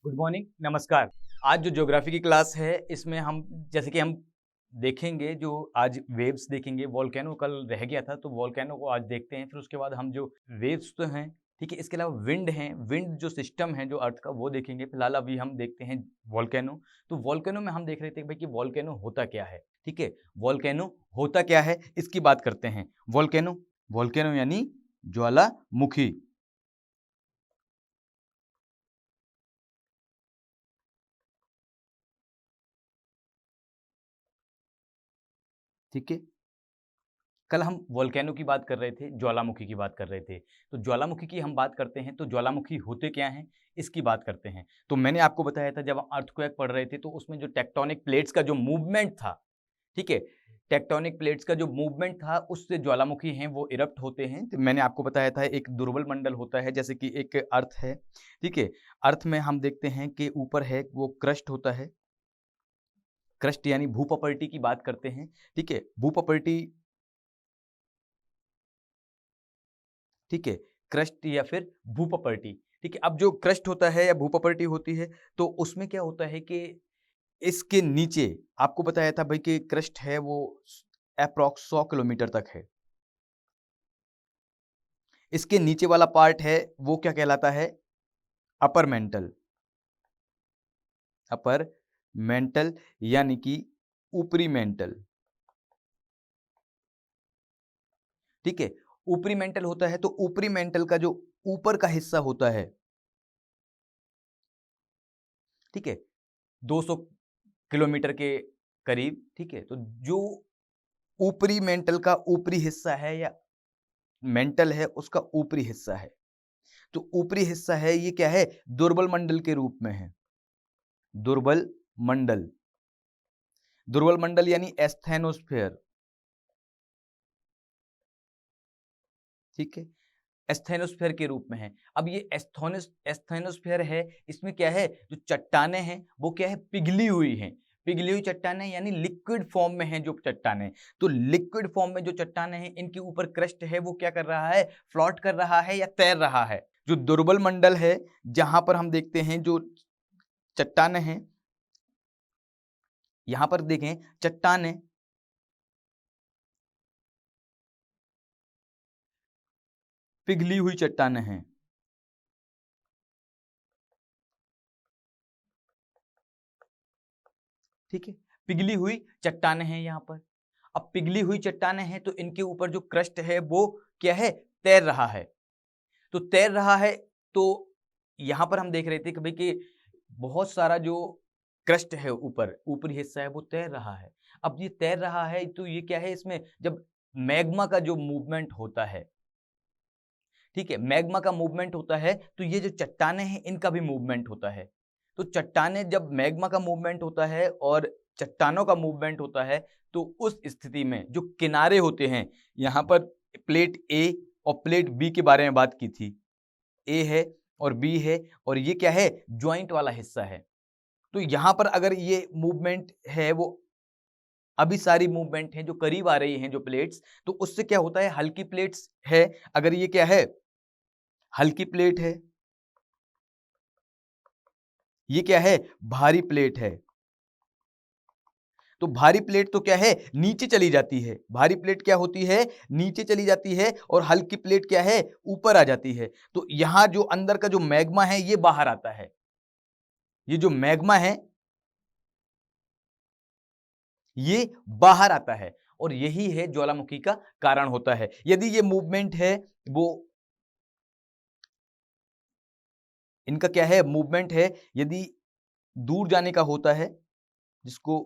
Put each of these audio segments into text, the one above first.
Good morning, नमस्कार। आज जो ज्योग्राफी की क्लास है इसमें हम जैसे कि हम देखेंगे जो आज वेव्स देखेंगे। वोल्केनो कल रह गया था तो वोल्केनो को आज देखते हैं। फिर उसके बाद हम जो वेव्स तो हैं, ठीक है, इसके अलावा विंड हैं, विंड जो सिस्टम है जो अर्थ का वो देखेंगे। फिलहाल अभी हम देखते हैं वोल्केनो। तो वोल्केनो में हम देख रहे थे कि भाई कि वोल्केनो होता क्या है, ठीक है। वोल्केनो होता क्या है इसकी बात करते हैं। वोल्केनो वोल्केनो यानी ज्वालामुखी, ठीक है। कल हम वोल्केनो की बात कर रहे थे, ज्वालामुखी की बात कर रहे थे। तो ज्वालामुखी की हम बात करते हैं तो ज्वालामुखी होते क्या हैं, इसकी बात करते हैं। तो मैंने आपको बताया था जब हम अर्थक्वेक पढ़ रहे थे तो उसमें जो टेक्टोनिक प्लेट्स का जो मूवमेंट था, ठीक है, टेक्टोनिक प्लेट्स का जो मूवमेंट था उससे ज्वालामुखी हैं वो इरप्ट होते हैं। तो मैंने आपको बताया था एक दुर्बल मंडल होता है, जैसे कि एक अर्थ है, ठीक है। अर्थ में हम देखते हैं कि ऊपर है वो क्रस्ट होता है, क्रस्ट यानी भूप्रपर्टी की बात करते हैं, ठीक है। भूप्रपर्टी, ठीक है, क्रस्ट या फिर भूप्रपर्टी, ठीक है। अब जो क्रस्ट होता है या भूप्रपर्टी होती है तो उसमें क्या होता है कि इसके नीचे आपको बताया था भाई कि क्रस्ट है वो अप्रॉक्स 100 किलोमीटर तक है। इसके नीचे वाला पार्ट है वो क्या कहलाता है, अपर मेंटल, अपर मेंटल यानी कि ऊपरी मेंटल, ठीक है। ऊपरी मेंटल होता है तो ऊपरी मेंटल का जो ऊपर का हिस्सा होता है, ठीक है, 200 किलोमीटर के करीब, ठीक है। तो जो ऊपरी मेंटल का ऊपरी हिस्सा है या मेंटल है उसका ऊपरी हिस्सा है, तो ऊपरी हिस्सा है ये क्या है, दुर्बल मंडल के रूप में है। दुर्बल मंडल, दुर्बल मंडल यानी एस्थेनोस्फेयर, ठीक है, एस्थेनोस्फेयर के रूप में है। अब ये एस्थेनोस्फेयर है, इसमें क्या है, जो चट्टाने हैं वो क्या है, पिघली हुई हैं। पिघली हुई चट्टाने यानी लिक्विड फॉर्म में हैं जो चट्टाने। तो लिक्विड फॉर्म में जो चट्टाने हैं इनके ऊपर क्रस्ट है वो क्या कर रहा है, फ्लोट कर रहा है या तैर रहा है। जो दुर्बल मंडल है जहां पर हम देखते हैं जो चट्टाने हैं, यहां पर देखें चट्टाने, पिघली हुई चट्टाने हैं, ठीक है, पिघली हुई चट्टाने हैं यहां पर। अब पिघली हुई चट्टाने हैं तो इनके ऊपर जो क्रस्ट है वो क्या है, तैर रहा है। तो तैर रहा है तो यहां पर हम देख रहे थे कि भाई कि बहुत सारा जो क्रस्ट है ऊपर ऊपरी हिस्सा है वो तैर रहा है। अब ये तैर रहा है तो ये क्या है, इसमें जब मैग्मा का जो मूवमेंट होता है, ठीक है, मैग्मा का मूवमेंट होता है तो ये जो चट्टाने हैं इनका भी मूवमेंट होता है। तो चट्टाने जब मैग्मा का मूवमेंट होता है और चट्टानों का मूवमेंट होता है तो उस स्थिति में जो किनारे होते हैं, यहां पर प्लेट ए और प्लेट बी के बारे में बात की थी, ए है और बी है और ये क्या है, ज्वाइंट वाला हिस्सा है। तो यहां पर अगर ये मूवमेंट है वो अभी सारी मूवमेंट है जो करीब आ रही हैं जो प्लेट्स, तो उससे क्या होता है, हल्की प्लेट्स है, अगर ये क्या है, हल्की प्लेट है, ये क्या है, भारी प्लेट है। तो भारी प्लेट तो क्या है, नीचे चली जाती है। भारी प्लेट क्या होती है, नीचे चली जाती है और हल्की प्लेट क्या है, ऊपर आ जाती है। तो यहां जो अंदर का जो मैग्मा है ये बाहर आता है। ये जो मैग्मा है ये बाहर आता है और यही है ज्वालामुखी का कारण होता है। यदि ये मूवमेंट है वो, इनका क्या है, मूवमेंट है, यदि दूर जाने का होता है जिसको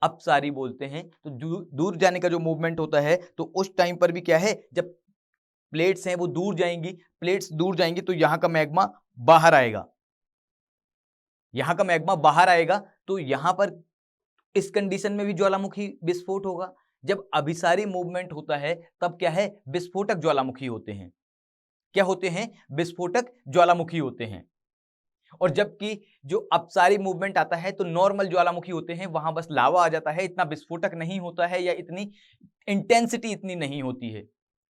अपसारी बोलते हैं, तो दूर जाने का जो मूवमेंट होता है तो उस टाइम पर भी क्या है, जब प्लेट्स हैं वो दूर जाएंगी, प्लेट्स दूर जाएंगी तो यहां का मैग्मा बाहर आएगा, यहां का मैग्मा बाहर आएगा। तो यहां पर इस कंडीशन में भी ज्वालामुखी विस्फोट होगा। जब अभिसारी मूवमेंट होता है तब क्या है, विस्फोटक ज्वालामुखी होते हैं। क्या होते हैं, विस्फोटक ज्वालामुखी होते हैं। और जबकि जो अपसारी मूवमेंट आता है तो नॉर्मल ज्वालामुखी होते हैं, वहां बस लावा आ जाता है, इतना विस्फोटक नहीं होता है या इतनी इंटेंसिटी इतनी नहीं होती है,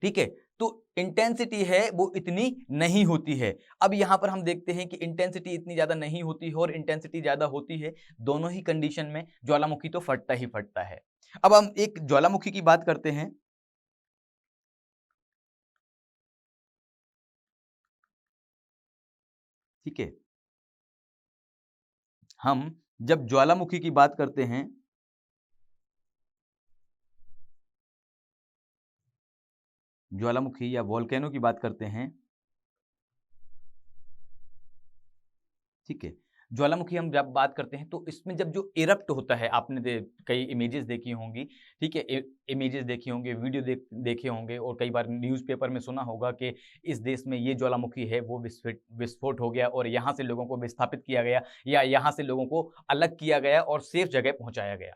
ठीक है। तो इंटेंसिटी है वो इतनी नहीं होती है। अब यहां पर हम देखते हैं कि इंटेंसिटी इतनी ज्यादा नहीं होती है और इंटेंसिटी ज्यादा होती है। दोनों ही कंडीशन में ज्वालामुखी तो फटता ही फटता है। अब हम एक ज्वालामुखी की बात करते हैं। ठीक है, हम जब ज्वालामुखी की बात करते हैं, ज्वालामुखी या वोल्केनो की बात करते हैं, ठीक है, ज्वालामुखी हम जब बात करते हैं तो इसमें जब जो इरप्ट होता है, आपने कई इमेजेस देखी होंगी, ठीक है, इमेजेस देखी होंगे, वीडियो देखे होंगे और कई बार न्यूज़पेपर में सुना होगा कि इस देश में ये ज्वालामुखी है वो विस्फोट हो गया और यहाँ से लोगों को विस्थापित किया गया या यहाँ से लोगों को अलग किया गया और सेफ जगह पहुंचाया गया।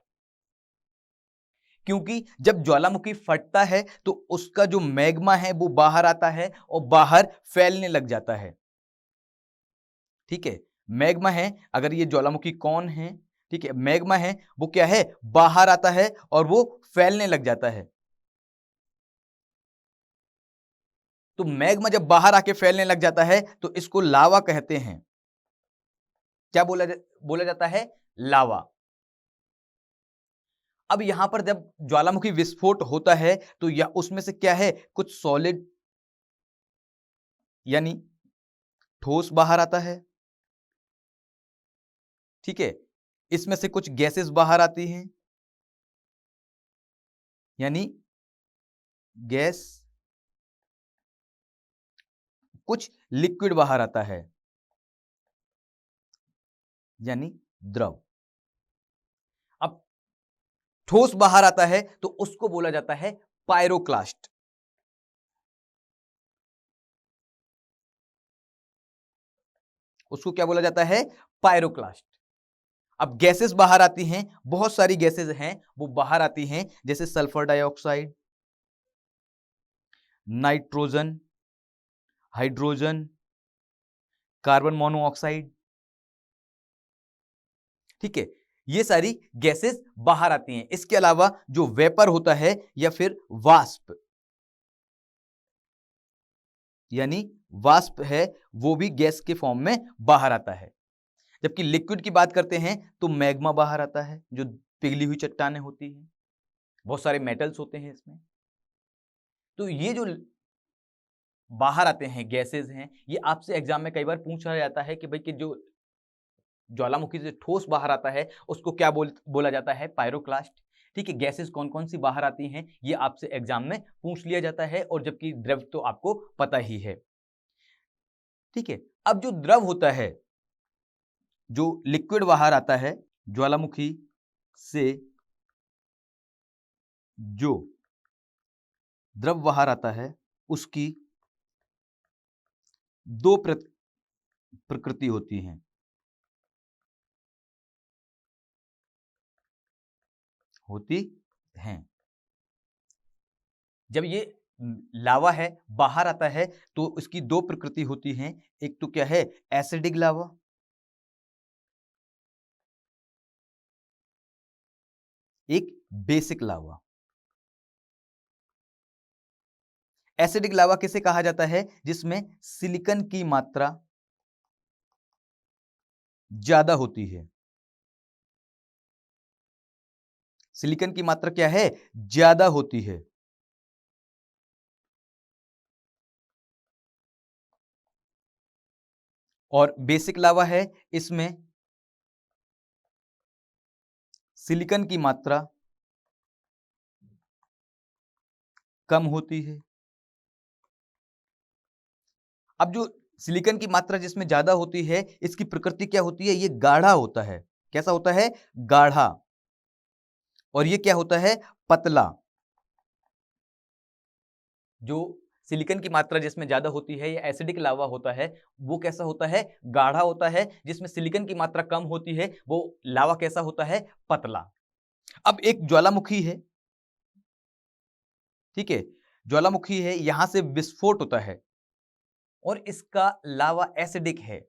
क्योंकि जब ज्वालामुखी फटता है तो उसका जो मैग्मा है वो बाहर आता है और बाहर फैलने लग जाता है। ठीक है, मैग्मा है, अगर ये ज्वालामुखी कौन है, ठीक है, मैग्मा है वो क्या है, बाहर आता है और वो फैलने लग जाता है। तो मैग्मा जब बाहर आके फैलने लग जाता है तो इसको लावा कहते हैं। क्या बोला जाता है, लावा। अब यहां पर जब ज्वालामुखी विस्फोट होता है तो या उसमें से क्या है, कुछ सॉलिड यानी ठोस बाहर आता है। ठीक है, इसमें से कुछ गैसेस बाहर आती हैं यानी गैस, कुछ लिक्विड बाहर आता है यानी द्रव। अब ठोस बाहर आता है तो उसको बोला जाता है पायरोक्लास्ट। उसको क्या बोला जाता है, पायरोक्लास्ट। अब गैसेस बाहर आती हैं, बहुत सारी गैसेस हैं वो बाहर आती हैं, जैसे sulphur dioxide, nitrogen, hydrogen, carbon monoxide. ठीक है, ये सारी गैसेस बाहर आती हैं। इसके अलावा जो वेपर होता है या फिर वाष्प यानी वाष्प है, वो भी गैस के फॉर्म में बाहर आता है। जबकि लिक्विड की बात करते हैं तो मैग्मा बाहर आता है, जो पिघली हुई चट्टानें होती हैं, बहुत सारे मेटल्स होते हैं इसमें। तो ये जो बाहर आते हैं गैसेस हैं, ये आपसे एग्जाम में कई बार पूछा जाता है कि भाई कि जो ज्वालामुखी से ठोस बाहर आता है उसको क्या बोला जाता है, पायरोक्लास्ट। ठीक है, गैसेस कौन कौन सी बाहर आती हैं ये आपसे एग्जाम में पूछ लिया जाता है, और जबकि द्रव तो आपको पता ही है। ठीक है, अब जो द्रव होता है, जो लिक्विड बाहर आता है ज्वालामुखी से, जो द्रव बाहर आता है उसकी दो प्रकृति होती हैं। होती हैं। जब ये लावा है बाहर आता है तो इसकी दो प्रकृति होती हैं। एक तो क्या है, एसिडिक लावा, एक बेसिक लावा। एसिडिक लावा किसे कहा जाता है, जिसमें सिलिकॉन की मात्रा ज्यादा होती है। सिलिकॉन की मात्रा क्या है, ज्यादा होती है। और बेसिक लावा है, इसमें सिलिकॉन की मात्रा कम होती है। अब जो सिलिकॉन की मात्रा जिसमें ज्यादा होती है, इसकी प्रकृति क्या होती है, ये गाढ़ा होता है। कैसा होता है, गाढ़ा। और ये क्या होता है, पतला। जो सिलिकॉन की मात्रा जिसमें ज्यादा होती है, या एसिडिक लावा होता है, वो कैसा होता है, गाढ़ा होता है। जिसमें सिलिकॉन की मात्रा कम होती है, वो लावा कैसा होता है, पतला। अब एक ज्वालामुखी है, ठीक है, ज्वालामुखी है, यहां से विस्फोट होता है और इसका लावा एसिडिक है,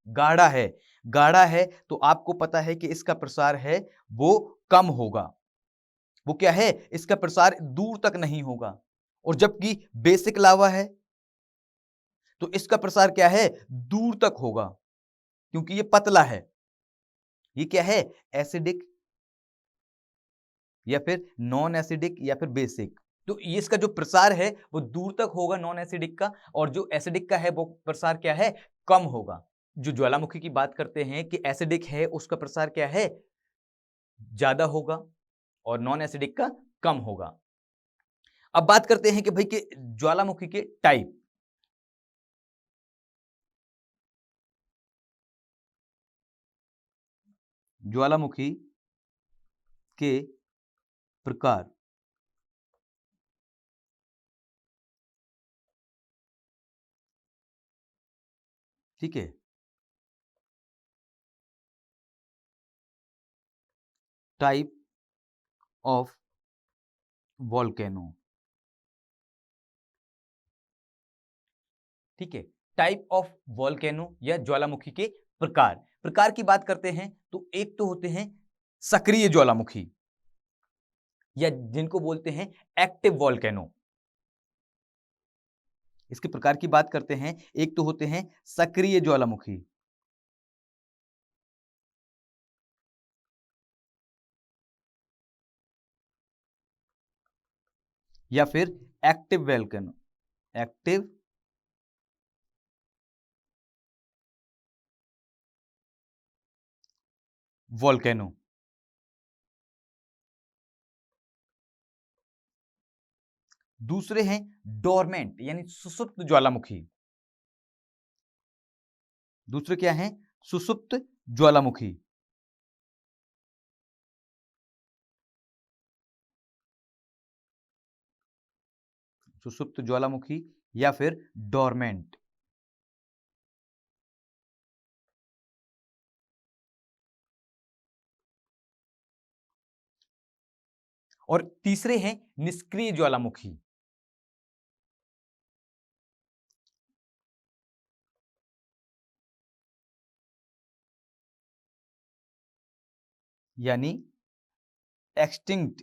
गाढ़ा है। गाढ़ा है तो आपको पता है कि इसका प्रसार है वो कम होगा। वो क्या है, इसका प्रसार दूर तक नहीं होगा। और जबकि बेसिक लावा है तो इसका प्रसार क्या है, दूर तक होगा, क्योंकि ये पतला है। ये क्या है, एसिडिक या फिर नॉन एसिडिक या फिर बेसिक। तो ये इसका जो प्रसार है वो दूर तक होगा नॉन एसिडिक का, और जो एसिडिक का है वो प्रसार क्या है, कम होगा। जो ज्वालामुखी की बात करते हैं कि एसिडिक है उसका प्रसार क्या है, ज्यादा होगा, और नॉन एसिडिक का कम होगा। अब बात करते हैं कि भाई कि ज्वालामुखी के टाइप। ज्वालामुखी के प्रकार। ठीक है, टाइप ऑफ वोल्केनो। ठीक है, टाइप ऑफ वोल्केनो या ज्वालामुखी के प्रकार। प्रकार की बात करते हैं तो एक तो होते हैं सक्रिय ज्वालामुखी, या जिनको बोलते हैं एक्टिव वोल्केनो। इसके प्रकार की बात करते हैं, एक तो होते हैं सक्रिय ज्वालामुखी, या फिर एक्टिव वोल्केनो, एक्टिव वोल्केनो। दूसरे हैं डोरमेंट यानी सुसुप्त ज्वालामुखी। दूसरे क्या हैं, सुसुप्त ज्वालामुखी। सुसुप्त ज्वालामुखी या फिर डोरमेंट। और तीसरे हैं निष्क्रिय ज्वालामुखी, यानी एक्सटिंक्ट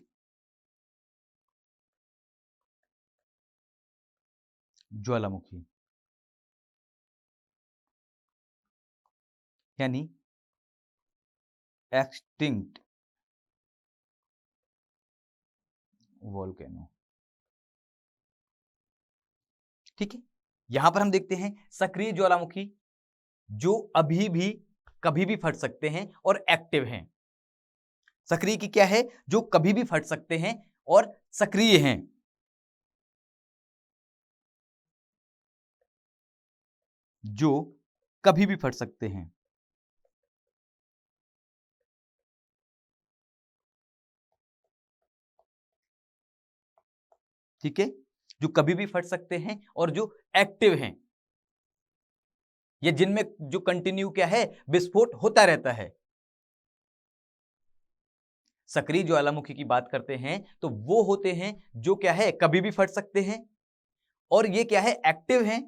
ज्वालामुखी, यानी एक्सटिंक्ट वोल्केनो। ठीक है, यहां पर हम देखते हैं सक्रिय ज्वालामुखी जो अभी भी कभी भी फट सकते हैं और एक्टिव हैं। सक्रिय की क्या है, जो कभी भी फट सकते हैं और सक्रिय हैं। जो कभी भी फट सकते हैं। ठीक है, जो कभी भी फट सकते हैं और जो एक्टिव हैं, ये जिनमें जो कंटिन्यू क्या है, विस्फोट होता रहता है। सक्रिय ज्वालामुखी की बात करते हैं तो वो होते हैं जो क्या है, कभी भी फट सकते हैं, और ये क्या है, एक्टिव हैं,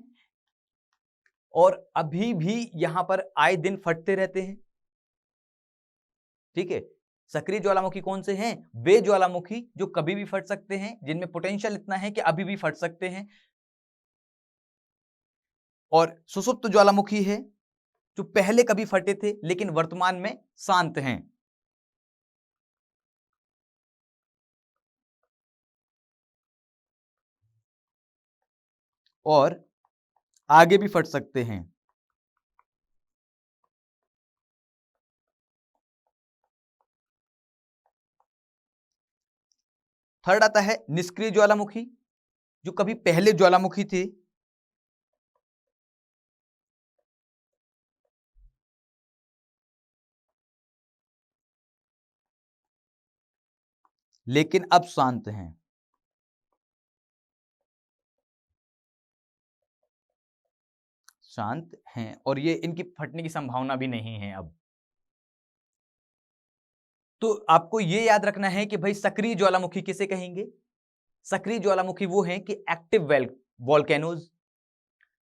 और अभी भी यहां पर आए दिन फटते रहते हैं। ठीक है, सक्रिय ज्वालामुखी कौन से हैं, वे ज्वालामुखी जो कभी भी फट सकते हैं, जिनमें पोटेंशियल इतना है कि अभी भी फट सकते हैं। और सुसुप्त ज्वालामुखी है जो पहले कभी फटे थे लेकिन वर्तमान में शांत हैं। और आगे भी फट सकते हैं। थर्ड आता है निष्क्रिय ज्वालामुखी, जो कभी पहले ज्वालामुखी थे लेकिन अब शांत हैं। शांत हैं और ये इनकी फटने की संभावना भी नहीं है अब। तो आपको ये याद रखना है कि भाई सक्रिय ज्वालामुखी किसे कहेंगे, सक्रिय ज्वालामुखी वो हैं कि एक्टिव वोल्केनोज,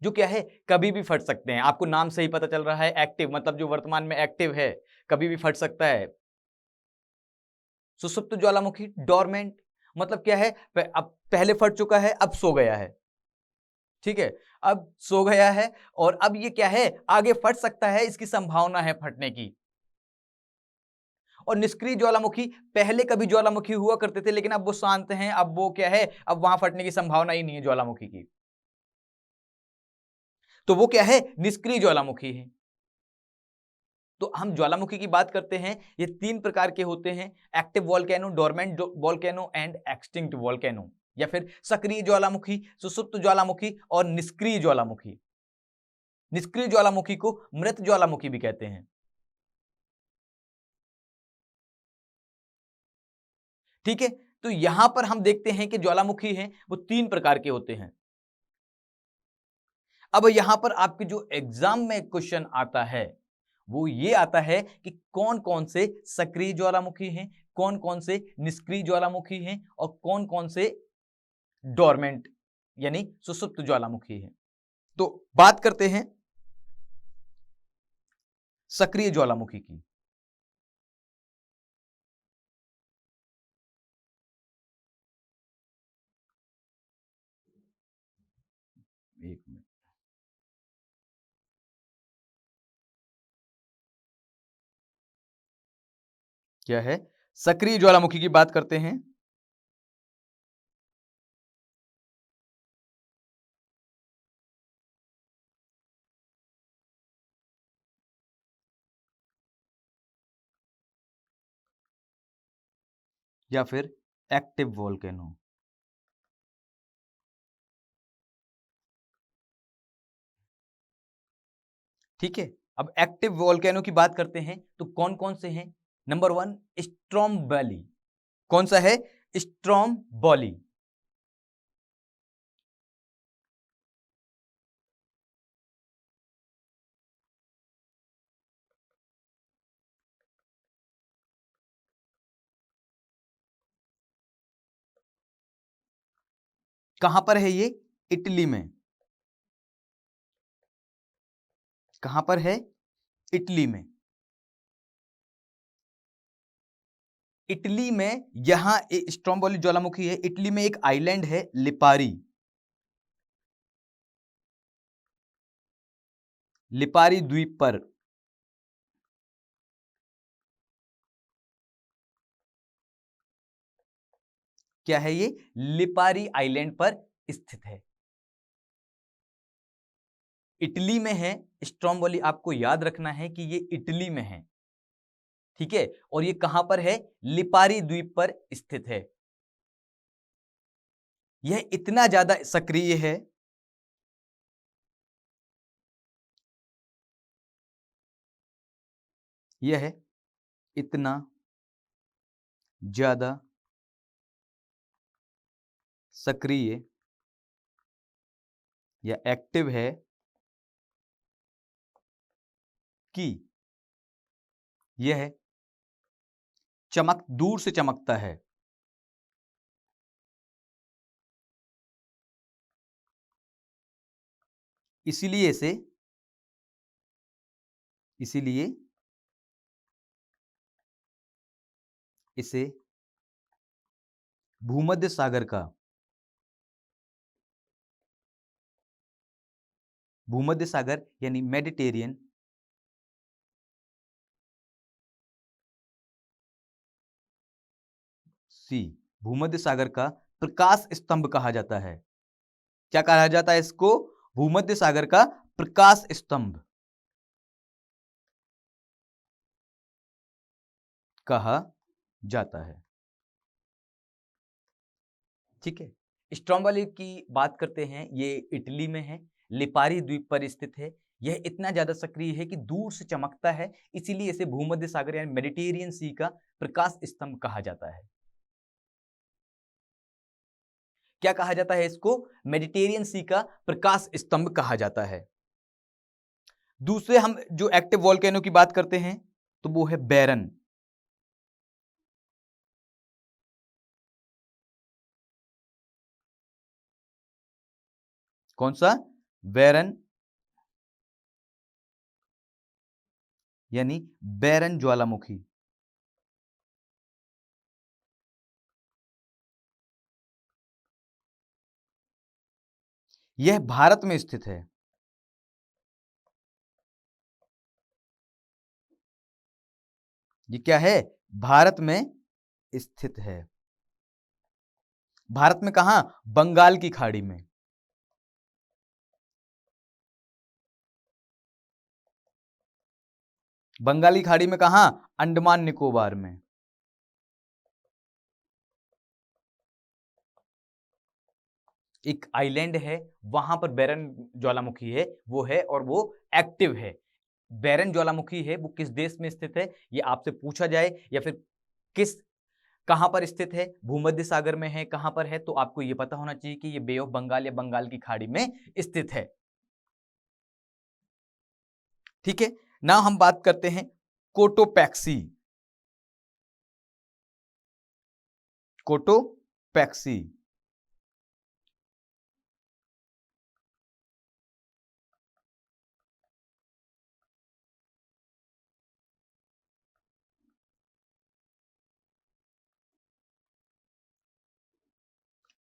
जो क्या है, कभी भी फट सकते हैं। आपको नाम से ही पता चल रहा है, एक्टिव मतलब जो वर्तमान में एक्टिव है, कभी भी फट सकता है। सुसुप्त ज्वालामुखी डोरमेंट, मतलब क्या है, अब पहले फट चुका है, अब सो गया है, ठीक है, अब सो गया है और अब ये क्या है, आगे फट सकता है, इसकी संभावना है फटने की। और निष्क्रिय ज्वालामुखी, पहले कभी ज्वालामुखी हुआ करते थे, लेकिन अब वो शांत हैं, अब वो क्या है, अब वहां फटने की संभावना ही नहीं है ज्वालामुखी की, तो वो क्या है, निष्क्रिय ज्वालामुखी है। तो हम ज्वालामुखी की बात करते हैं, ये 3 प्रकार के होते हैं, active volcano, dormant volcano and extinct volcano, या फिर सक्रिय ज्वालामुखी, सुसुप्त ज्वालामुखी और निष्क्रिय ज्वालामुखी। निष्क्रिय ज्वालामुखी को मृत ज्वालामुखी भी कहते हैं। ठीक है, तो यहां पर हम देखते हैं कि ज्वालामुखी हैं वो 3 प्रकार के होते हैं। अब यहां पर आपके जो एग्जाम में क्वेश्चन आता है वो ये आता है कि कौन कौन से सक्रिय ज्वालामुखी हैं, कौन कौन से निष्क्रिय ज्वालामुखी हैं और कौन कौन से डोरमेंट यानी सुसुप्त ज्वालामुखी हैं। तो बात करते हैं सक्रिय ज्वालामुखी की। एक मिनट, क्या है, सक्रिय ज्वालामुखी की बात करते हैं। या फिर एक्टिव वोल्केनो। ठीक है, अब एक्टिव वोल्केनो की बात करते हैं तो कौन कौन से हैं। Number 1 Stromboli. कौन सा है, स्ट्रोम्बोली। कहां पर है ये, इटली में। कहां पर है, इटली में। इटली में यहां स्ट्रोम्बोली ज्वालामुखी है, इटली में एक आइलैंड है लिपारी। लिपारी द्वीप पर क्या है, ये लिपारी आइलैंड पर स्थित है, इटली में है। स्ट्रोम्बोली आपको याद रखना है कि ये इटली में है, ठीक है, और ये कहां पर है, लिपारी द्वीप पर स्थित है। यह इतना ज्यादा सक्रिय है, यह इतना ज्यादा सक्रिय या एक्टिव है कि यह दूर से चमकता है। इसीलिए इसीलिए इसे भूमध्य सागर का, भूमध्य सागर यानी मेडिटेरियन सी, भूमध्य सागर का प्रकाश स्तंभ कहा जाता है। क्या कहा जाता है इसको, भूमध्य सागर का प्रकाश स्तंभ कहा जाता है। ठीक है, स्ट्रोम्बोली की बात करते हैं, ये इटली में है, लिपारी द्वीप पर स्थित है। यह इतना ज्यादा सक्रिय है कि दूर से चमकता है, इसीलिए इसे भूमध्य सागर यानी मेडिटेरियन सी का प्रकाश स्तंभ कहा जाता है। क्या कहा जाता है इसको, मेडिटेरियन सी का प्रकाश स्तंभ कहा जाता है। दूसरे हम जो एक्टिव वोल्केनो की बात करते हैं तो वो है बैरन। कौन सा, बैरन यानी बैरन ज्वालामुखी। यह भारत में स्थित है। ये क्या है? भारत में स्थित है। भारत में कहां? बंगाल की खाड़ी में। बंगाली खाड़ी में कहां? अंडमान निकोबार में। एक आइलैंड है, वहां पर बैरन ज्वालामुखी है, वो है और वो एक्टिव है। बैरन ज्वालामुखी है, वो किस देश में स्थित है, ये आपसे पूछा जाए या फिर किस कहां पर स्थित है, भूमध्य सागर में है, कहां पर है, तो आपको यह पता होना चाहिए कि ये बे ऑफ बंगाल या बंगाल की खाड़ी में स्थित है। ठीक है ना। हम बात करते हैं कोटोपैक्सी। कोटोपैक्सी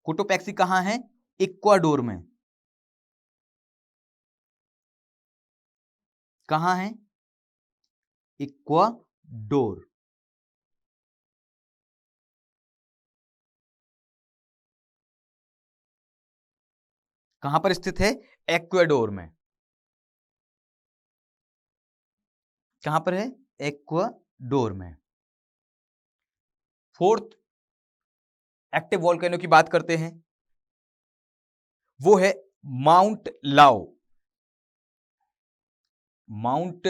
कोटोपैक्सी कहां है? इक्वाडोर में। कहां है? इक्वाडोर। कहां पर स्थित है? इक्वाडोर में। कहां पर है? इक्वाडोर में। फोर्थ एक्टिव वॉल्केनो की बात करते हैं, वो है माउंट लाओ। माउंट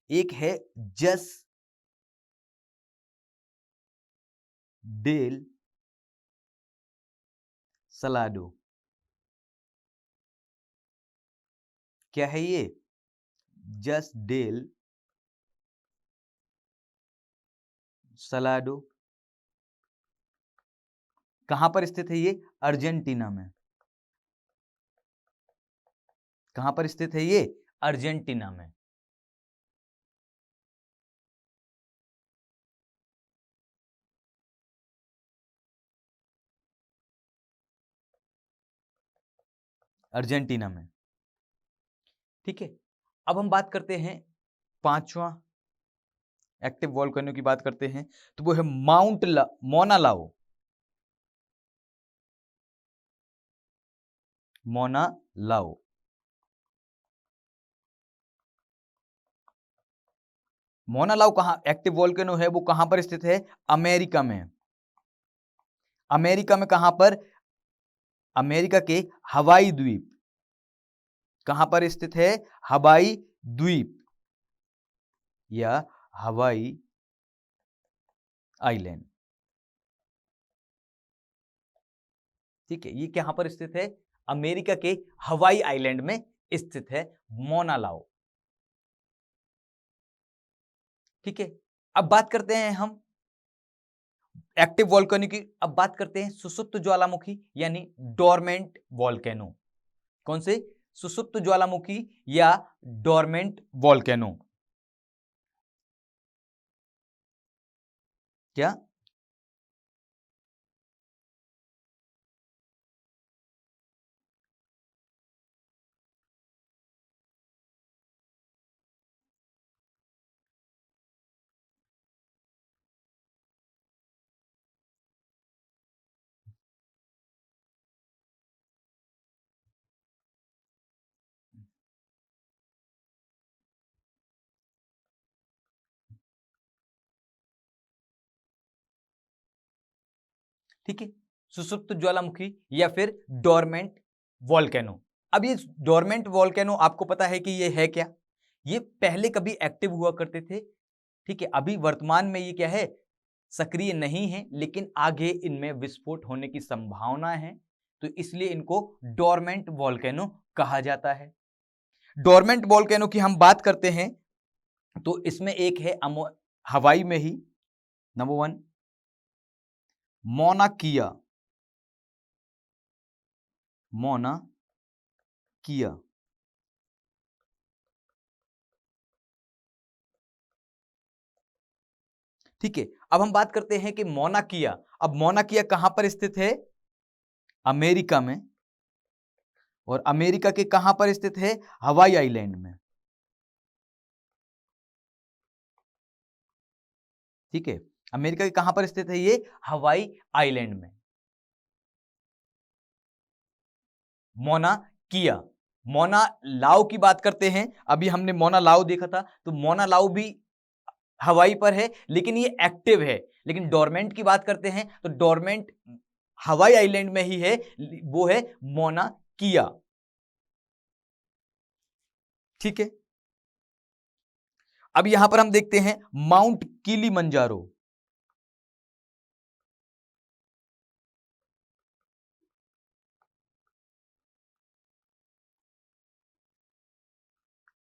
एक है जस डेल सलाडो। क्या है ये? जस डेल सलाडो। कहां पर स्थित है ये? अर्जेंटीना में। कहां पर स्थित है ये? अर्जेंटीना में। अर्जेंटीना में। ठीक है। अब हम बात करते हैं पांचवा एक्टिव वॉल्केनो की बात करते हैं, तो वो है मोना लाओ। मोना लाओ। मोना लाओ कहां एक्टिव वॉल्केनो है? वो कहां पर स्थित है? अमेरिका में। अमेरिका में कहां पर? अमेरिका के हवाई द्वीप। कहां पर स्थित है? हवाई द्वीप या हवाई आइलैंड। ठीक है, ये कहां पर स्थित है? अमेरिका के हवाई आइलैंड में स्थित है मोना लाओ। ठीक है। अब बात करते हैं हम एक्टिव वॉल्केनो की। अब बात करते हैं सुसुप्त ज्वालामुखी यानी डोरमेंट वॉल्केनो। कौन से? सुसुप्त ज्वालामुखी या डोरमेंट वॉल्केनो। क्या? ठीक है, सुसुप्त ज्वालामुखी या फिर डोरमेंट वॉल्केनो। अब ये डोरमेंट वॉल्केनो आपको पता है कि ये है क्या? ये पहले कभी एक्टिव हुआ करते थे। ठीक है, अभी वर्तमान में ये क्या है? सक्रिय नहीं है, लेकिन आगे इनमें विस्फोट होने की संभावना है, तो इसलिए इनको डोरमेंट वॉल्केनो कहा जाता है। डोरमेंट वॉल्केनो की हम बात करते हैं तो इसमें एक है हवाई में ही, नंबर 1 मोना किया। मोना किया। ठीक है, अब हम बात करते हैं कि मौना किया। अब मौना किया कहां पर स्थित है? अमेरिका में। और अमेरिका के कहां पर स्थित है? हवाई आइलैंड में। ठीक है, अमेरिका के कहां पर स्थित है ये? हवाई आइलैंड में। मौना किया। मौना लाओ की बात करते हैं, अभी हमने मौना लाओ देखा था, तो मौना लाओ भी हवाई पर है, लेकिन ये एक्टिव है। लेकिन डोरमेंट की बात करते हैं तो डोरमेंट हवाई आइलैंड में ही है, वो है मौना किया। ठीक है, अब यहां पर हम देखते हैं माउंट किलिमंजारो।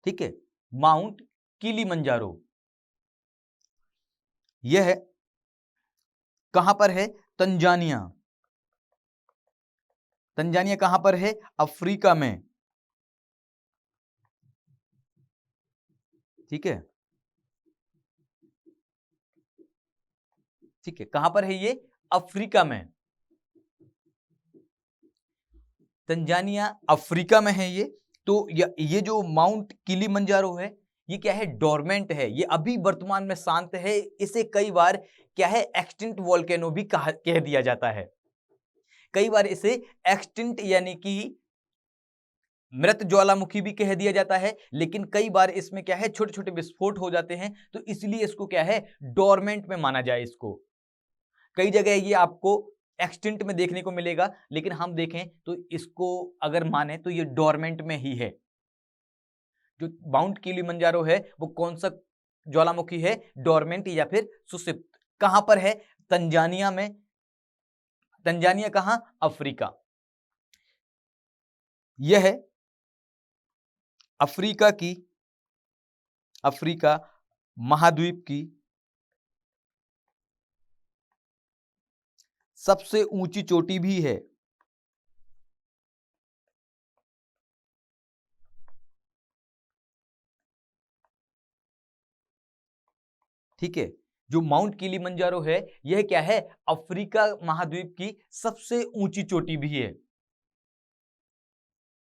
ठीक है, माउंट किलिमंजारो यह कहां पर है? तंजानिया। तंजानिया कहां पर है? अफ्रीका में। ठीक है, ठीक है, कहां पर है ये? अफ्रीका में। तंजानिया अफ्रीका में है ये। तो ये जो माउंट किलिमंजारो है, ये क्या है? डोरमेंट है, ये अभी वर्तमान में शांत है। इसे कई बार क्या है? एक्सटिंक्ट वोल्केनो भी कह दिया जाता है। कई बार इसे एक्सटिंक्ट यानी कि मृत ज्वालामुखी भी कह दिया जाता है, लेकिन कई बार इसमें क्या है? छोटे छोटे विस्फोट हो जाते हैं, तो इसलिए इसको क्या है? डोरमेंट में माना जाए इसको। कई जगह ये आपको एक्सटिंक्ट में देखने को मिलेगा, लेकिन हम देखें तो इसको अगर माने तो ये डोरमेंट में ही है। जो माउंट किलिमंजारो है वो कौन सा ज्वालामुखी है? डोरमेंट या फिर सुषिप्त। कहां पर है? तंजानिया में। तंजानिया कहां? अफ्रीका। यह है अफ्रीका की, अफ्रीका महाद्वीप की सबसे ऊंची चोटी भी है। ठीक है, जो माउंट किलिमंजारो है यह क्या है? अफ्रीका महाद्वीप की सबसे ऊंची चोटी भी है।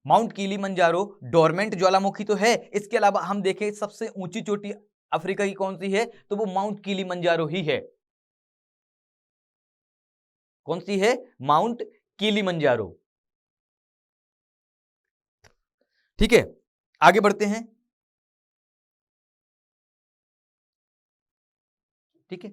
माउंट किलिमंजारो डोरमेंट ज्वालामुखी तो है, इसके अलावा हम देखें सबसे ऊंची चोटी अफ्रीका की कौन सी है? तो वो माउंट किलिमंजारो ही है। कौन सी है? Mount Kilimanjaro. ठीक है, आगे बढ़ते हैं। ठीक है,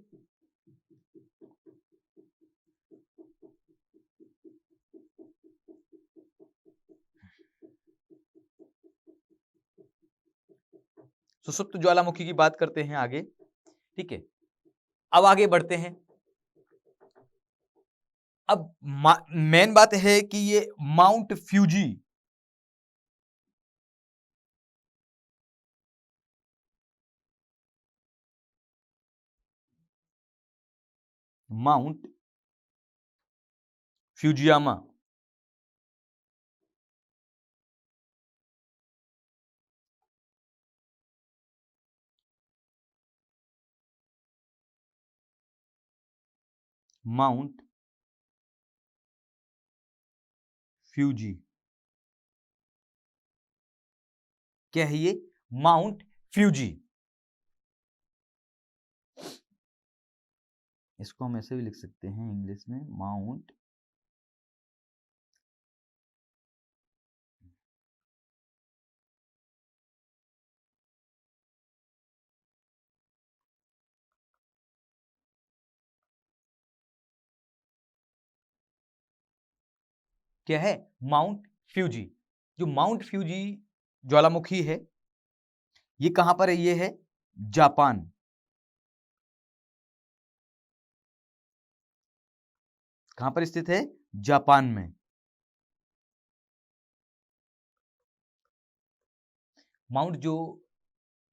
सुषुप्त ज्वालामुखी की बात करते हैं आगे। ठीक है, अब आगे बढ़ते हैं। अब मेन बात है कि ये Mount Fuji, Mount Fujiyama, Mount Fuji क्या है ये? Mount Fuji. इसको हम ऐसे भी लिख सकते हैं इंग्लिश में, माउंट क्या है? Mount Fuji. जो माउंट फ्यूजी ज्वालामुखी है ये कहां पर है? ये है जापान। कहां पर स्थित है? जापान में। माउंट जो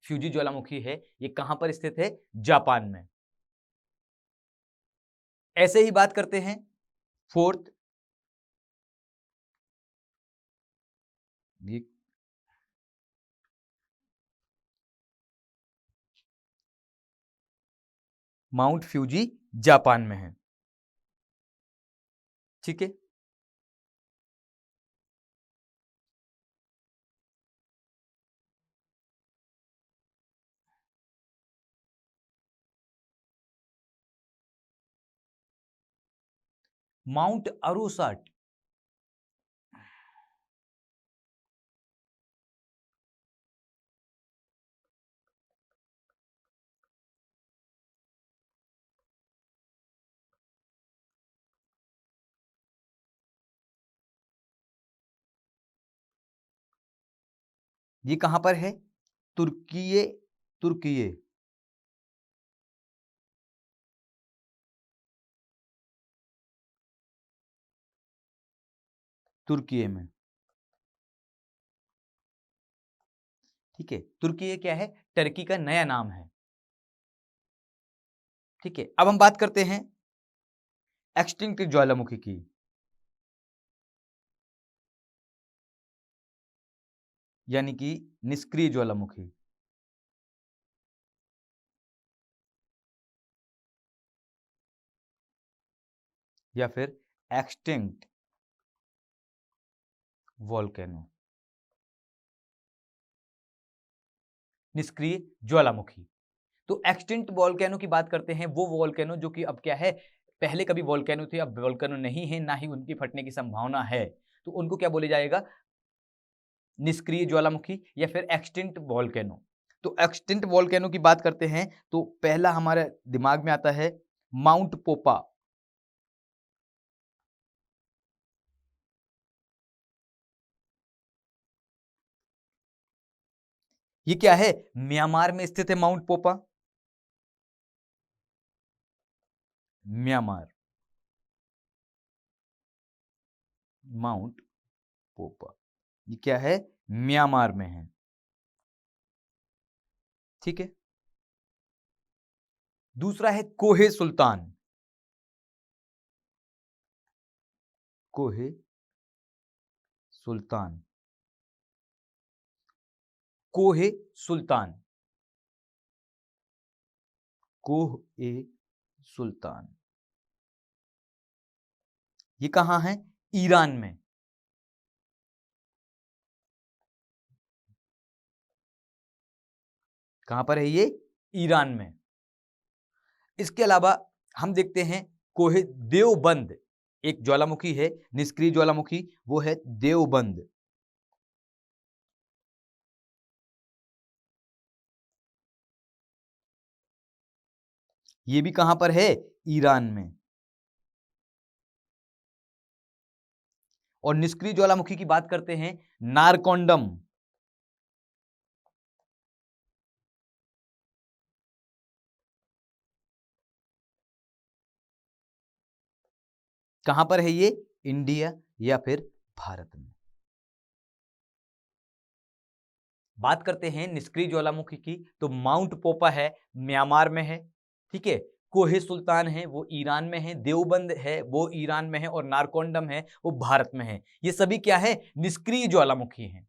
फ्यूजी ज्वालामुखी है ये कहां पर स्थित है? जापान में। ऐसे ही बात करते हैं फोर्थ, ये माउंट फ्यूजी जापान में है। ठीक है, माउंट अरोसट, ये कहां पर है? तुर्कीये, तुर्कीये, तुर्कीये में। ठीक है, तुर्की क्या है? टर्की का नया नाम है। ठीक है, अब हम बात करते हैं एक्सटिंक्ट ज्वालामुखी की, यानी कि निष्क्रिय ज्वालामुखी। या फिर एक्सटिंक्ट वोल्केनो, निष्क्रिय ज्वालामुखी। तो एक्सटिंक्ट वोल्केनो की बात करते हैं, वो वोल्केनो जो कि अब क्या है, पहले कभी वोल्केनो थे, अब वोल्केनो नहीं है, ना ही उनकी फटने की संभावना है, तो उनको क्या बोले जाएगा? निष्क्रिय ज्वालामुखी या फिर एक्सटिंक्ट वोल्केनो। तो एक्सटिंक्ट वोल्केनो की बात करते हैं तो पहला हमारे दिमाग में आता है माउंट पोपा। ये क्या है? म्यांमार में स्थित है माउंट पोपा, म्यांमार, माउंट पोपा, ये क्या है? म्यांमार में है। ठीक है, दूसरा है कोहे सुल्तान, कोहे सुल्तान, कोहे सुल्तान, कोहे सुल्तान, ये कहां है? ईरान में। कहां पर है ये? ईरान में। इसके अलावा हम देखते हैं कोहे देवबंद, एक ज्वालामुखी है, निष्क्रिय ज्वालामुखी, वो है देवबंद। ये भी कहां पर है? ईरान में। और निष्क्रिय ज्वालामुखी की बात करते हैं नारकोंडम, कहां पर है ये? इंडिया या फिर भारत में। बात करते हैं निष्क्रिय ज्वालामुखी की तो माउंट पोपा है, म्यांमार में है। ठीक है, कोहे सुल्तान है, वो ईरान में है, देवबंद है, वो ईरान में है, और नारकोंडम है, वो भारत में है। ये सभी क्या है? निष्क्रिय ज्वालामुखी हैं।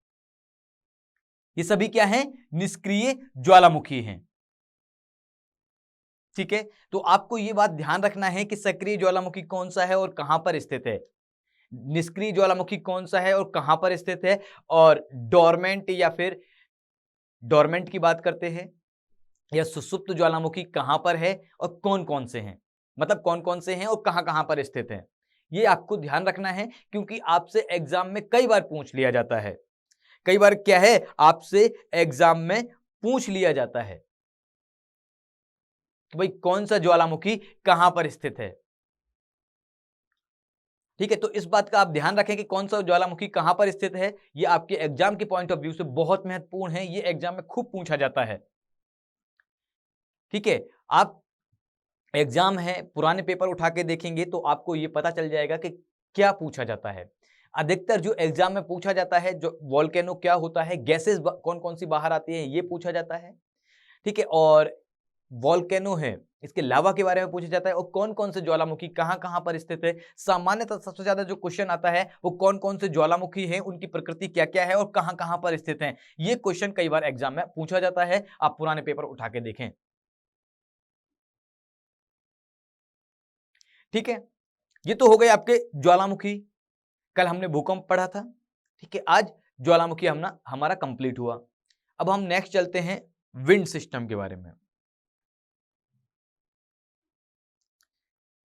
ये सभी क्या हैं? निष्क्रिय ज्वालामुखी हैं। ठीक है, तो आपको ये बात ध्यान रखना है कि सक्रिय ज्वालामुखी कौन सा है और कहां पर स्थित है, निष्क्रिय ज्वालामुखी कौन सा है और कहां पर स्थित है, और डोरमेंट या फिर डोरमेंट की बात करते हैं या सुसुप्त ज्वालामुखी कहां पर है और कौन कौन से हैं, मतलब कौन कौन से हैं और कहां कहां पर स्थित हैं। ये आपको ध्यान रखना है, क्योंकि आपसे एग्जाम में कई बार पूछ लिया जाता है। कई बार क्या है, आपसे एग्जाम में पूछ लिया जाता है कि भाई कौन सा ज्वालामुखी कहां पर स्थित है। ठीक है, तो इस बात का आप ध्यान रखें कि कौन सा ज्वालामुखी कहां पर स्थित है। ये आपके एग्जाम के पॉइंट ऑफ व्यू से बहुत महत्वपूर्ण है, ये एग्जाम में खूब पूछा जाता है। ठीक है, आप एग्जाम है, पुराने पेपर उठा के देखेंगे तो आपको ये पता चल जाएगा कि क्या पूछा जाता है। अधिकतर जो एग्जाम में पूछा जाता है, जो वोल्केनो क्या होता है, गैसेस कौन कौन सी बाहर आती है, ये पूछा जाता है। ठीक है, और वोल्केनो है, इसके लावा के बारे में पूछा जाता है, और कौन कौन से ज्वालामुखी कहां कहां पर स्थित है। सामान्यतः सबसे ज्यादा जो क्वेश्चन आता है वो कौन कौन से ज्वालामुखी हैं, उनकी प्रकृति क्या क्या है और कहां कहां पर स्थित हैं। ये क्वेश्चन कई बार एग्जाम में पूछा जाता है, आप पुराने पेपर उठा के देखें। ठीक है, ये तो हो गए आपके ज्वालामुखी। कल हमने भूकंप पढ़ा था, ठीक है, आज ज्वालामुखी हमारा कंप्लीट हुआ। अब हम नेक्स्ट चलते हैं विंड सिस्टम के बारे में,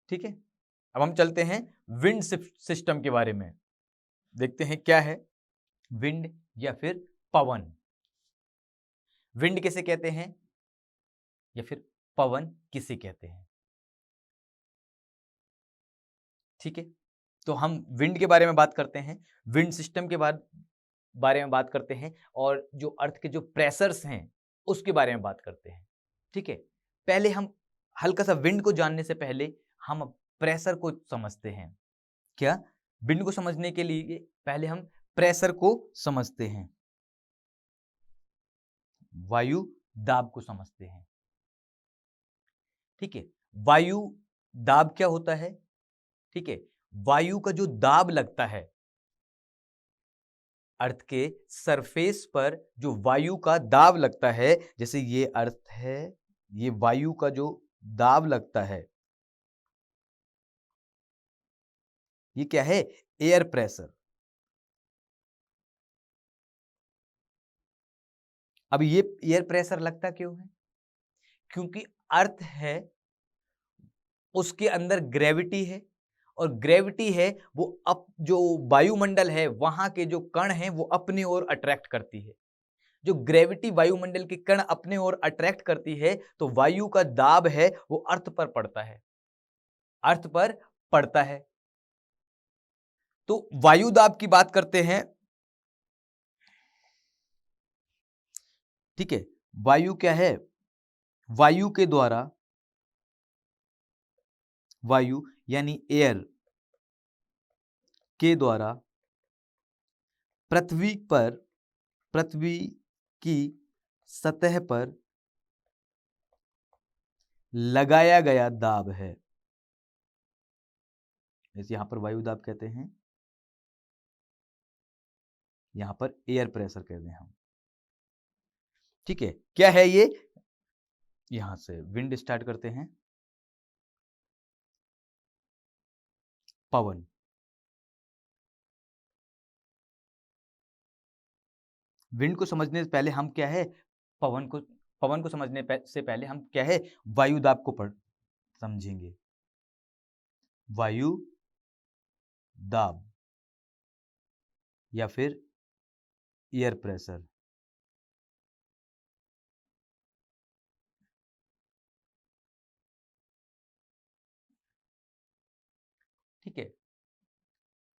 ठीक है। अब हम चलते हैं विंड सिस्टम के बारे में, देखते हैं क्या है विंड या फिर पवन। विंड किसे कहते हैं या फिर पवन किसे कहते हैं, ठीक है। तो हम विंड के बारे में बात करते हैं, विंड सिस्टम के बारे में बात करते हैं, और जो अर्थ के जो प्रेशर्स हैं उसके बारे में बात करते हैं, ठीक है। पहले हम हल्का सा विंड को जानने से पहले हम प्रेशर को समझते हैं। क्या? विंड को समझने के लिए पहले हम प्रेशर को समझते हैं, वायु दाब को समझते हैं, ठीक है। वायु दाब क्या होता है, ठीक है। वायु का जो दाब लगता है अर्थ के सरफेस पर, जो वायु का दाब लगता है, जैसे ये अर्थ है, ये वायु का जो दाब लगता है, ये क्या है? Air pressure. अब ये एयर प्रेशर लगता क्यों है? क्योंकि अर्थ है, उसके अंदर ग्रेविटी है, और ग्रेविटी है वो जो वायुमंडल है वहां के जो कण हैं वो अपनी ओर अट्रैक्ट करती है। जो ग्रेविटी वायुमंडल के कण अपने ओर अट्रैक्ट करती है, तो वायु का दाब है वो अर्थ पर पड़ता है, अर्थ पर पड़ता है। तो वायु दाब की बात करते हैं, ठीक है। वायु क्या है? वायु के द्वारा, वायु यानी एयर के द्वारा पृथ्वी पर, पृथ्वी की सतह पर लगाया गया दाब है। जैसे यहां पर वायु दाब कहते हैं, यहां पर एयर प्रेशर कहते हैं हम, ठीक है। क्या है ये? यहां से विंड स्टार्ट करते हैं, पवन। विंड को समझने से पहले हम क्या है, पवन को समझने से पहले हम क्या है, वायु दाब को समझेंगे। वायु दाब या फिर एयर प्रेशर, ठीक है।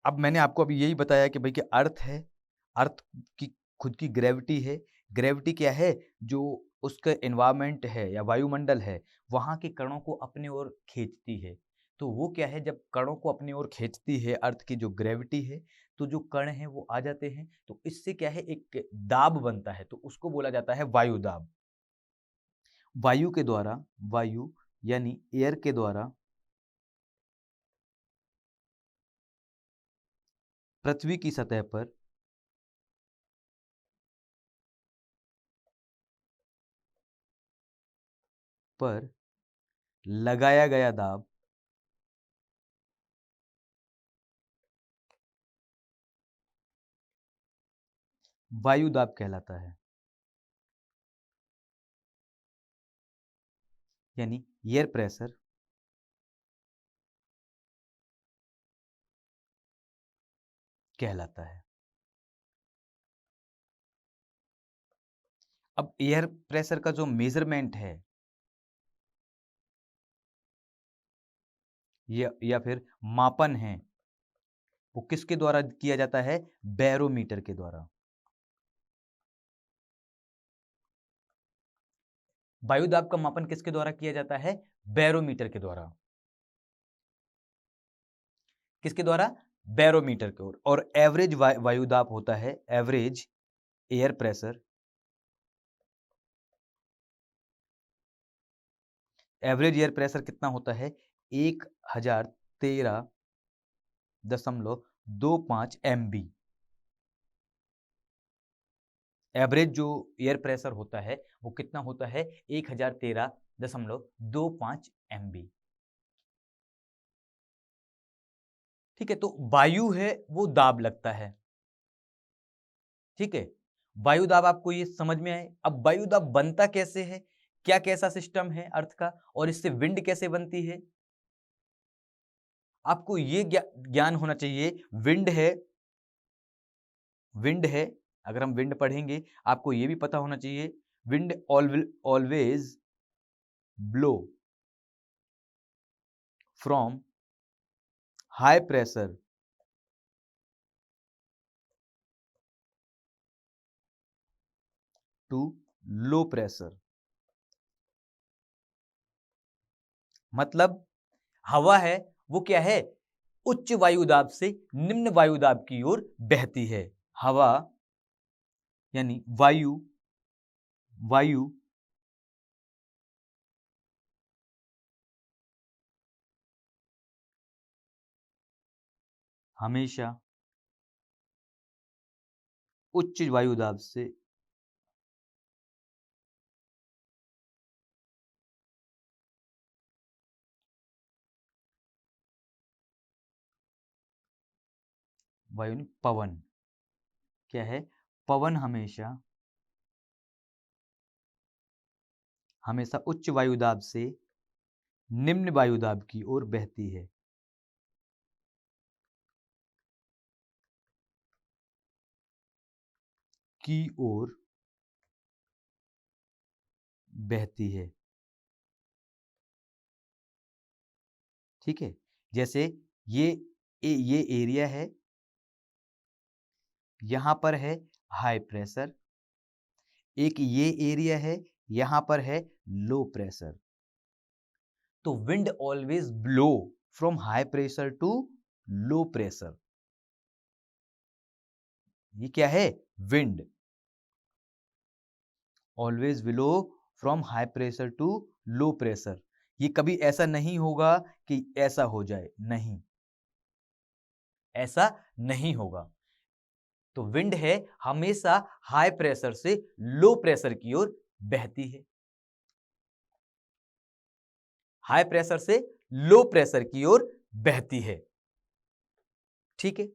अब मैंने आपको अभी यही बताया कि भाई कि अर्थ है, अर्थ की खुद की ग्रेविटी है। ग्रेविटी क्या है? जो उसका एनवायरमेंट है या वायुमंडल है, वहां के कणों को अपने ओर खींचती है। तो वो क्या है, जब कणों को अपनी ओर खींचती है अर्थ की जो ग्रेविटी है, तो जो कण हैं वो आ जाते हैं, तो इससे क्या है, एक दाब बनता है, तो उसको बोला जाता है वायु दाब। वायु के द्वारा, वायु यानी एयर के द्वारा पृथ्वी की सतह पर लगाया गया दाब वायु दाब कहलाता है, यानी एयर प्रेशर कहलाता है। अब एयर प्रेशर का जो मेजरमेंट है या फिर मापन है, वो किसके द्वारा किया जाता है? बैरोमीटर के द्वारा। वायु दाब का मापन किसके द्वारा किया जाता है? बैरोमीटर के द्वारा। किसके द्वारा? बैरोमीटर के। और एवरेज वायु दाब होता है, average air pressure, average air pressure कितना होता है? 1013.25 MB। एवरेज जो एयर प्रेशर होता है वो कितना होता है? 1013.25 MB। ठीक है, तो वायु है वो दाब लगता है। ठीक है, वायु दाब आपको ये समझ में आए। अब वायु दाब बनता कैसे है, क्या कैसा सिस्टम है अर्थ का, और इससे विंड कैसे बनती है, आपको ये ज्ञान होना चाहिए। विंड है, अगर हम विंड पढ़ेंगे आपको ये भी पता होना चाहिए, wind always blow from high pressure to low pressure. मतलब हवा है वो क्या है, उच्च वायु दाब से निम्न वायु दाब की ओर बहती है। हवा यानी वायु वायु हमेशा उच्च वायु दाब से वायु नहीं, पवन क्या है, पवन हमेशा हमेशा उच्च वायु दाब से निम्न वायु दाब की ओर बहती है। की ओर बहती है। ठीक है, जैसे ये ये एरिया है, यहां पर है हाई प्रेशर, एक ये एरिया है, यहां पर है लो प्रेशर। तो wind always blow from high pressure to low pressure. ये क्या है, wind always blow from high pressure to low pressure. ये कभी ऐसा नहीं होगा कि ऐसा हो जाए, नहीं, ऐसा नहीं होगा। तो विंड है हमेशा हाई प्रेशर से लो प्रेशर की ओर बहती है, हाई प्रेशर से लो प्रेशर की ओर बहती है। ठीक है,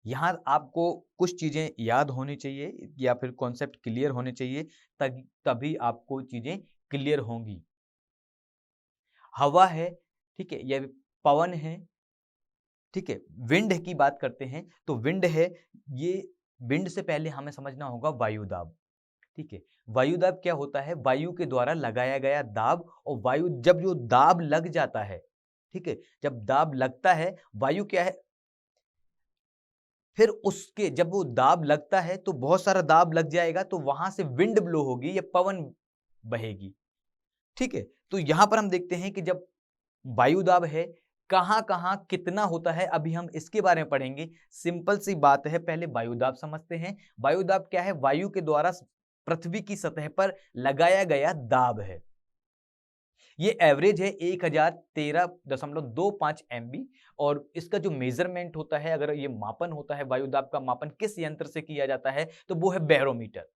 यहां आपको कुछ चीजें याद होनी चाहिए या फिर कॉन्सेप्ट क्लियर होने चाहिए, तभी आपको चीजें क्लियर होंगी। हवा है, ठीक है, यह पवन है। ठीक है, विंड की बात करते हैं तो विंड है, ये विंड से पहले हमें समझना होगा वायु दाब। ठीक है, वायु दाब क्या होता है, वायु के द्वारा लगाया गया दाब, और वायु जब जो दाब लग जाता है, ठीक है, जब दाब लगता है, वायु क्या है, फिर उसके जब वो दाब लगता है तो बहुत सारा दाब लग जाएगा, तो वहां से विंड ब्लो होगी या पवन बहेगी। ठीक है, तो यहां पर हम देखते हैं कि जब वायु दाब है, कहां कहां कितना होता है, अभी हम इसके बारे में पढ़ेंगे। सिंपल सी बात है, पहले वायु दाब समझते हैं। वायु दाब क्या है, वायु के द्वारा पृथ्वी की सतह पर लगाया गया दाब है। ये एवरेज है 1013.25 MB, और इसका जो मेजरमेंट होता है, अगर ये मापन होता है, वायु दाब का मापन किस यंत्र से किया जाता है, तो वो है बैरोमीटर।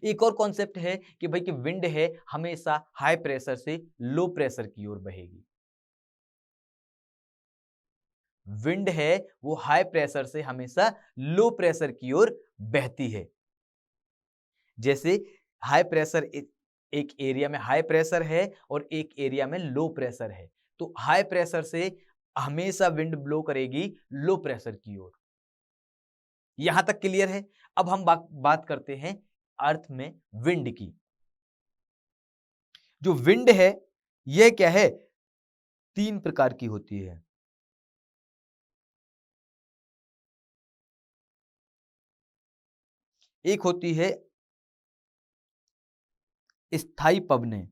एक और कॉन्सेप्ट है कि भाई कि विंड है हमेशा हाई प्रेशर से लो प्रेशर की ओर बहेगी। विंड है वो हाई प्रेशर से हमेशा लो प्रेशर की ओर बहती है। जैसे हाई प्रेशर एक एरिया में हाई प्रेशर है और एक एरिया में लो प्रेशर है, तो हाई प्रेशर से हमेशा विंड ब्लो करेगी लो प्रेशर की ओर। यहां तक क्लियर है। अब हम बात करते हैं अर्थ में विंड की। जो विंड है यह क्या है, तीन प्रकार की होती है। एक होती है स्थायी पवनें,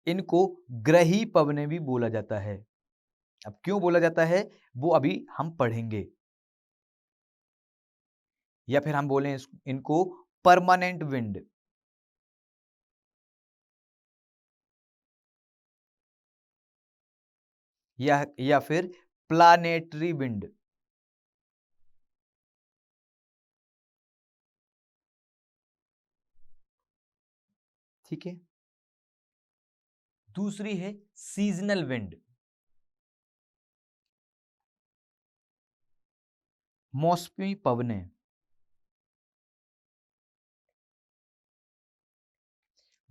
इनको ग्रही पवनें भी बोला जाता है। अब क्यों बोला जाता है वो अभी हम पढ़ेंगे। या फिर हम बोलें इनको परमानेंट विंड, या फिर प्लानेटरी विंड। ठीक है। दूसरी है सीजनल विंड, मौसमी पवनें।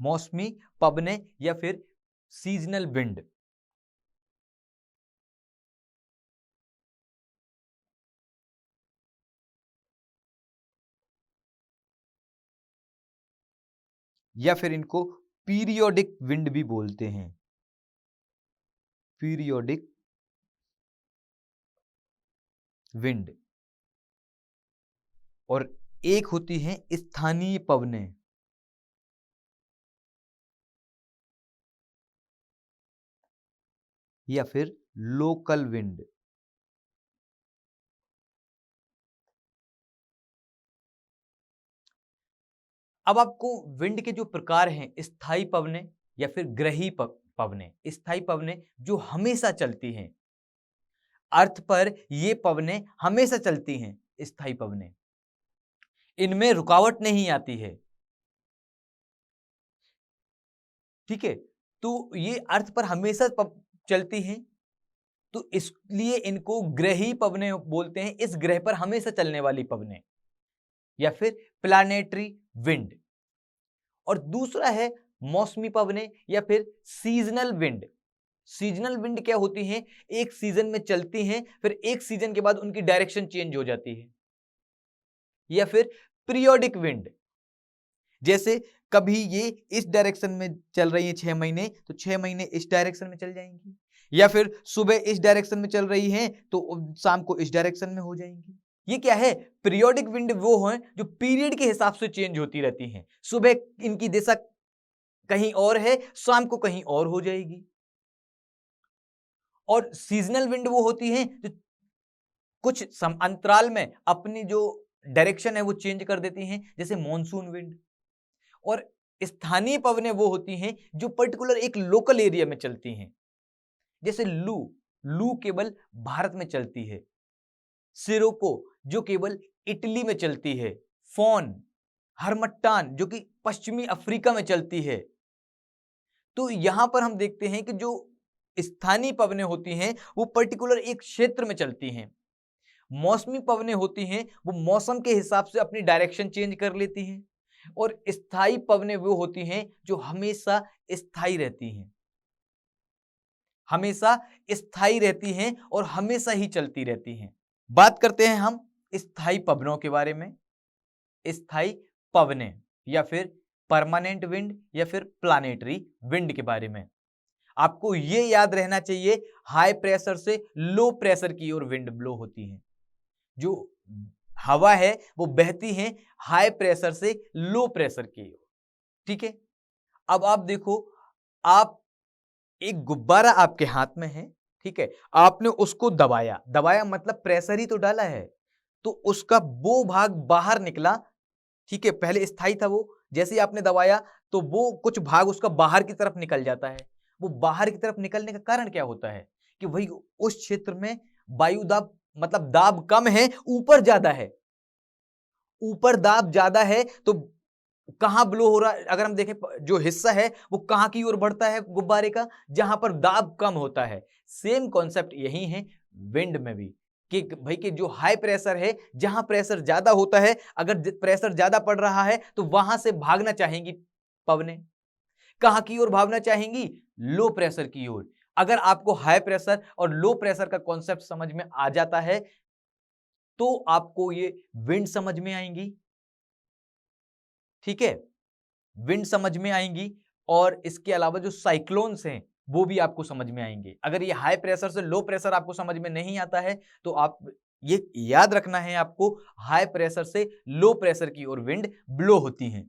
मौसमी पवनें या फिर सीजनल विंड। या फिर इनको पीरियोडिक विंड भी बोलते हैं, पीरियोडिक विंड। और एक होती है स्थानीय पवनें, या फिर लोकल विंड। अब आपको विंड के जो प्रकार हैं, स्थायी पवनें या फिर ग्रही पवनें। स्थायी पवनें जो हमेशा चलती हैं, अर्थ पर ये पवनें हमेशा चलती हैं, स्थायी पवनें, इनमें रुकावट नहीं आती है। ठीक है, तो ये अर्थ पर हमेशा चलती हैं, तो इसलिए इनको ग्रही पवनें बोलते हैं, इस ग्रह पर हमेशा चलने वाली पवनें, या फिर प्लैनेटरी विंड। और दूसरा है मौसमी पवनें या फिर सीजनल विंड। सीजनल विंड क्या होती हैं? एक सीजन में चलती हैं, फिर एक सीजन के बाद उनकी डायरेक्शन चेंज हो जाती है। या फिर पीरियोडिक विंड, जैसे कभी ये इस डायरेक्शन में चल रही है 6 महीने, तो 6 महीने इस डायरेक्शन में चल जाएंगी। या फिर सुबह इस डायरेक्शन में चल रही है तो शाम को इस डायरेक्शन में हो जाएंगी। ये क्या है? पीरियोडिक विंड वो है जो पीरियड के हिसाब से चेंज होती रहती हैं। सुबह इनकी दिशा कहीं और है, शाम को कहीं और हो जाएगी। और सीजनल विंड वो होती हैं जो कुछ अंतराल में अपनी जो डायरेक्शन है वो चेंज कर देती हैं, जैसे मॉनसून विंड। और स्थानीय पवनें वो होती हैं जो पर्टिकुलर एक लोकल एरिया में चलती हैं, जैसे लू। लू केवल भारत में चलती है। सिरोको जो केवल इटली में चलती है। फोन, हरमट्टान जो कि पश्चिमी अफ्रीका में चलती है। तो यहां पर हम देखते हैं कि जो स्थानीय पवनें होती हैं वो पर्टिकुलर एक क्षेत्र में चलती हैं। मौसमी पवनें होती हैं वो मौसम के हिसाब से अपनी डायरेक्शन चेंज कर लेती हैं। और स्थायी पवनें वो होती हैं जो हमेशा स्थायी रहती हैं, हमेशा स्थायी रहती हैं और हमेशा ही चलती रहती हैं। बात करते हैं हम स्थायी पवनों के बारे में। स्थायी पवनें या फिर परमानेंट विंड या फिर प्लानेटरी विंड के बारे में आपको यह याद रहना चाहिए, हाई प्रेशर से लो प्रेशर की ओर विंड ब्लो होती है। जो हवा है वो बहती है हाई प्रेशर से लो प्रेशर की ओर। ठीक है, अब आप देखो, आप एक गुब्बारा आपके हाथ में है, ठीक है, आपने उसको दबाया, दबाया मतलब प्रेशर ही तो डाला है, तो उसका वो भाग बाहर निकला। ठीक है, पहले स्थायी था वो, जैसे ही आपने दबाया तो वो कुछ भाग उसका बाहर की तरफ निकल जाता है। वो बाहर की तरफ निकलने का कारण क्या होता है कि भाई उस क्षेत्र में वायु दाब मतलब दाब कम है, ऊपर ज्यादा है। ऊपर दाब ज्यादा है तो कहां ब्लो हो रहा है? अगर हम देखें जो हिस्सा है वो कहां की ओर बढ़ता है गुब्बारे का, जहां पर दाब कम होता है। सेम कॉन्सेप्ट यही है विंड में भी कि भाई कि जो हाई प्रेशर है, जहां प्रेशर ज्यादा होता है, अगर प्रेशर ज्यादा पड़ रहा है तो वहां से भागना चाहेंगी पवनें। कहां की ओर भागना चाहेंगी? लो प्रेशर की ओर। अगर आपको हाई प्रेशर और लो प्रेशर का कॉन्सेप्ट समझ में आ जाता है तो आपको ये विंड समझ में आएंगी। ठीक है, विंड समझ में आएंगी और इसके अलावा जो साइक्लोन्स हैं वो भी आपको समझ में आएंगे। अगर ये हाई प्रेशर से लो प्रेशर आपको समझ में नहीं आता है तो आप ये याद रखना है आपको, हाई प्रेशर से लो प्रेशर की ओर विंड ब्लो होती हैं।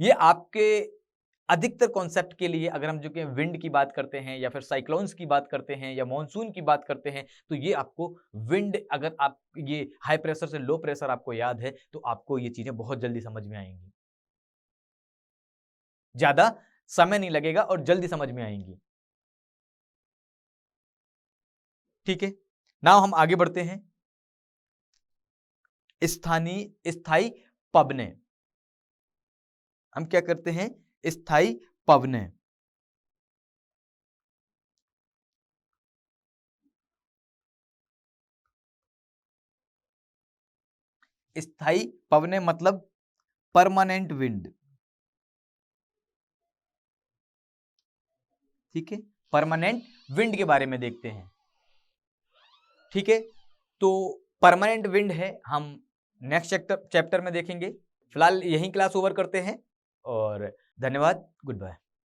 ये आपके अधिकतर कॉन्सेप्ट के लिए, अगर हम जो कि विंड की बात करते हैं या फिर साइक्लोन्स की बात करते हैं या मॉनसून की बात करते हैं, तो ये आपको विंड, अगर आप ये हाई प्रेशर से लो प्रेशर आपको याद है तो आपको ये चीजें बहुत जल्दी समझ में आएंगी, ज्यादा समय नहीं लगेगा और जल्दी समझ में आएंगी। ठीक है, नाउ हम आगे बढ़ते हैं। स्थानीय स्थायी पवनें। हम क्या करते हैं, स्थायी पवनें। स्थायी पवनें मतलब परमानेंट विंड। ठीक है, परमानेंट विंड के बारे में देखते हैं। ठीक है, तो परमानेंट विंड है, हम नेक्स्ट चैप्टर में देखेंगे। फिलहाल यही क्लास ओवर करते हैं और धन्यवाद, गुड बाय।